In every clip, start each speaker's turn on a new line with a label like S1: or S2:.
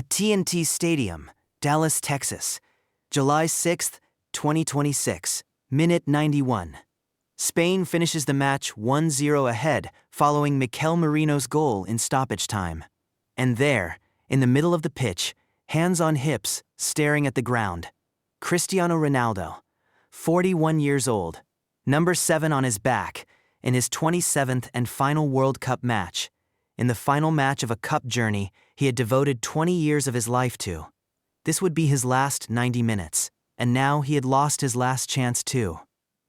S1: AT&T Stadium, Dallas, Texas, July 6, 2026, minute 91. Spain finishes the match 1-0 ahead following Mikel Merino's goal in stoppage time. And there, in the middle of the pitch, hands on hips, staring at the ground, Cristiano Ronaldo, 41 years old, number 7 on his back, in his 27th and final World Cup match. In the final match of a cup journey he had devoted 20 years of his life to. This would be his last 90 minutes, and now he had lost his last chance too.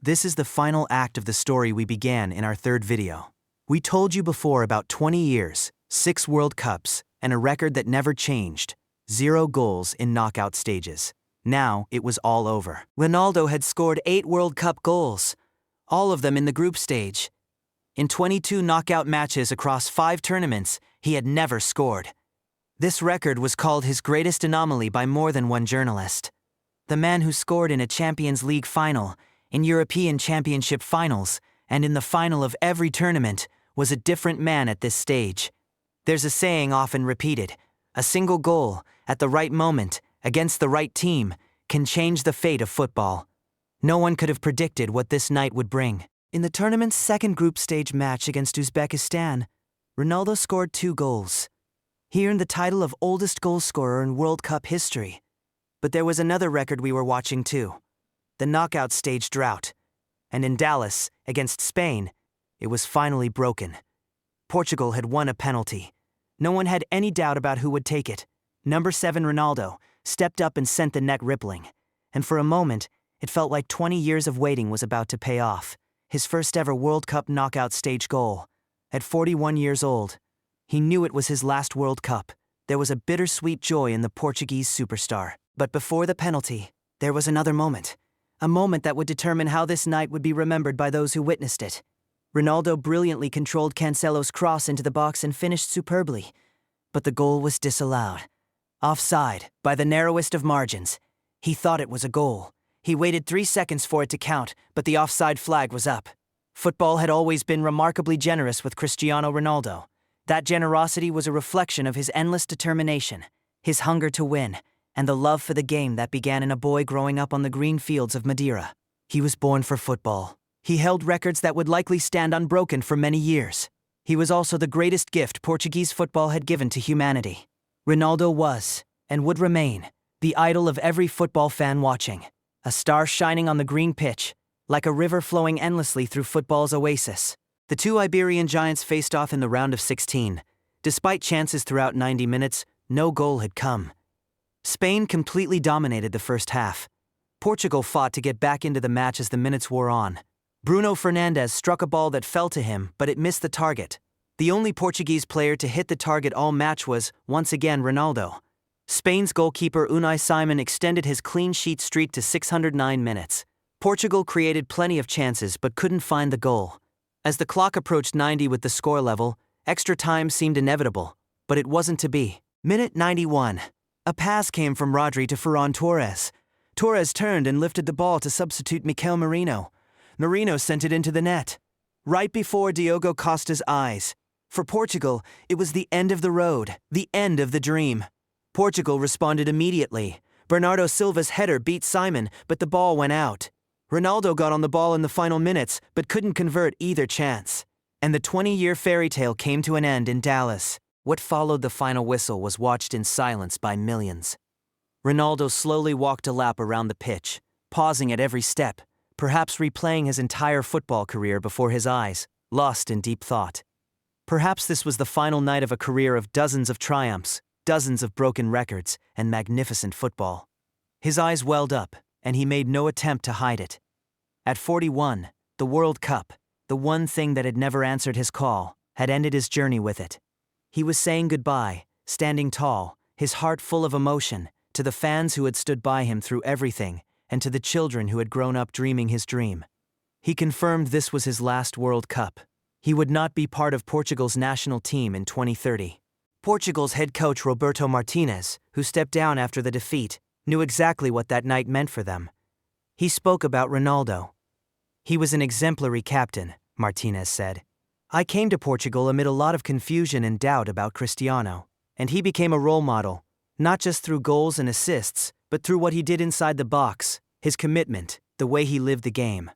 S1: This is the final act of the story we began in our third video. We told you before about 20 years, 6 World Cups, and a record that never changed, 0 goals in knockout stages. Now it was all over. Ronaldo had scored 8 World Cup goals, all of them in the group stage. In 22 knockout matches across 5 tournaments, he had never scored. This record was called his greatest anomaly by more than one journalist. The man who scored in a Champions League final, in European Championship finals, and in the final of every tournament, was a different man at this stage. There's a saying often repeated: a single goal, at the right moment, against the right team, can change the fate of football. No one could have predicted what this night would bring. In the tournament's second group stage match against Uzbekistan, Ronaldo scored 2 goals. He earned the title of oldest goal scorer in World Cup history. But there was another record we were watching too: the knockout stage drought. And in Dallas, against Spain, it was finally broken. Portugal had won a penalty. No one had any doubt about who would take it. Number 7 Ronaldo stepped up and sent the net rippling. And for a moment, it felt like 20 years of waiting was about to pay off. His first ever World Cup knockout stage goal. At 41 years old, he knew it was his last World Cup. There was a bittersweet joy in the Portuguese superstar. But before the penalty, there was another moment. A moment that would determine how this night would be remembered by those who witnessed it. Ronaldo brilliantly controlled Cancelo's cross into the box and finished superbly. But the goal was disallowed. Offside, by the narrowest of margins. He thought it was a goal. He waited 3 seconds for it to count, but the offside flag was up. Football had always been remarkably generous with Cristiano Ronaldo. That generosity was a reflection of his endless determination, his hunger to win, and the love for the game that began in a boy growing up on the green fields of Madeira. He was born for football. He held records that would likely stand unbroken for many years. He was also the greatest gift Portuguese football had given to humanity. Ronaldo was, and would remain, the idol of every football fan watching. A star shining on the green pitch, like a river flowing endlessly through football's oasis. The 2 Iberian giants faced off in the round of 16. Despite chances throughout 90 minutes, no goal had come. Spain completely dominated the first half. Portugal fought to get back into the match as the minutes wore on. Bruno Fernandes struck a ball that fell to him, but it missed the target. The only Portuguese player to hit the target all match was, once again, Ronaldo. Spain's goalkeeper Unai Simon extended his clean sheet streak to 609 minutes. Portugal created plenty of chances but couldn't find the goal. As the clock approached 90 with the score level, extra time seemed inevitable, but it wasn't to be. Minute 91. A pass came from Rodri to Ferran Torres. Torres turned and lifted the ball to substitute Mikel Merino. Merino sent it into the net, right before Diogo Costa's eyes. For Portugal, it was the end of the road, the end of the dream. Portugal responded immediately. Bernardo Silva's header beat Simon, but the ball went out. Ronaldo got on the ball in the final minutes, but couldn't convert either chance. And the 20-year fairy tale came to an end in Dallas. What followed the final whistle was watched in silence by millions. Ronaldo slowly walked a lap around the pitch, pausing at every step, perhaps replaying his entire football career before his eyes, lost in deep thought. Perhaps this was the final night of a career of dozens of triumphs, dozens of broken records, and magnificent football. His eyes welled up, and he made no attempt to hide it. At 41, the World Cup, the one thing that had never answered his call, had ended his journey with it. He was saying goodbye, standing tall, his heart full of emotion, to the fans who had stood by him through everything, and to the children who had grown up dreaming his dream. He confirmed this was his last World Cup. He would not be part of Portugal's national team in 2030. Portugal's head coach Roberto Martinez, who stepped down after the defeat, knew exactly what that night meant for them. He spoke about Ronaldo. He was an exemplary captain, Martinez said. I came to Portugal amid a lot of confusion and doubt about Cristiano, and he became a role model, Not just through goals and assists, but through what he did inside the box, his commitment, the way he lived the game.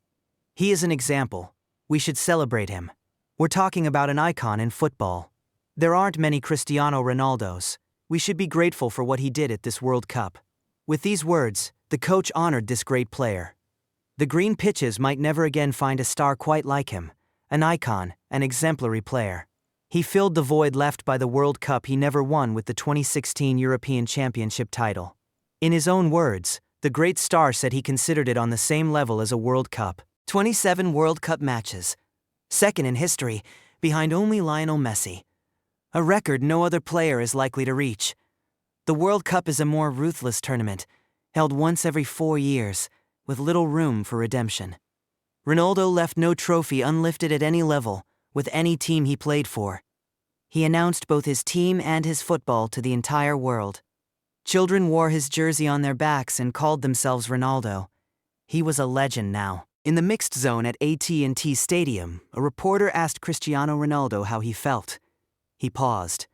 S1: He is an example. We should celebrate him. We're talking about an icon in football. There aren't many Cristiano Ronaldos. We should be grateful for what he did at this World Cup. With these words, the coach honored this great player. The green pitches might never again find a star quite like him, an icon, an exemplary player. He filled the void left by the World Cup he never won with the 2016 European Championship title. In his own words, the great star said he considered it on the same level as a World Cup. 27 World Cup matches. Second in history, behind only Lionel Messi. A record no other player is likely to reach. The World Cup is a more ruthless tournament, held once every 4 years, with little room for redemption. Ronaldo left no trophy unlifted at any level, with any team he played for. He announced both his team and his football to the entire world. Children wore his jersey on their backs and called themselves Ronaldo. He was a legend now. In the mixed zone at AT&T Stadium, a reporter asked Cristiano Ronaldo how he felt. He paused.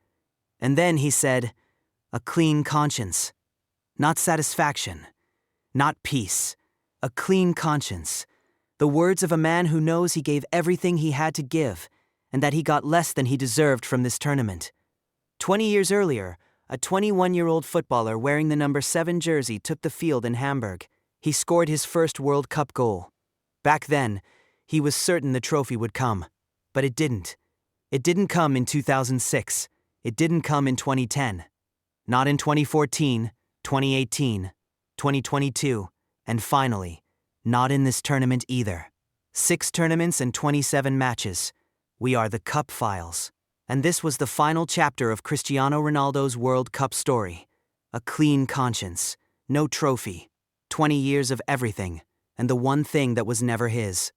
S1: And then he said, "A clean conscience. Not satisfaction. Not peace. A clean conscience." The words of a man who knows he gave everything he had to give, and that he got less than he deserved from this tournament. 20 years earlier, a 21-year-old footballer wearing the number 7 jersey took the field in Hamburg. He scored his first World Cup goal. Back then, he was certain the trophy would come. But it didn't. It didn't come in 2006. It didn't come in 2010. Not in 2014, 2018, 2022, and finally, not in this tournament either. 6 tournaments and 27 matches. We are the Cup Files. And this was the final chapter of Cristiano Ronaldo's World Cup story. A clean conscience, no trophy, 20 years of everything, and the one thing that was never his.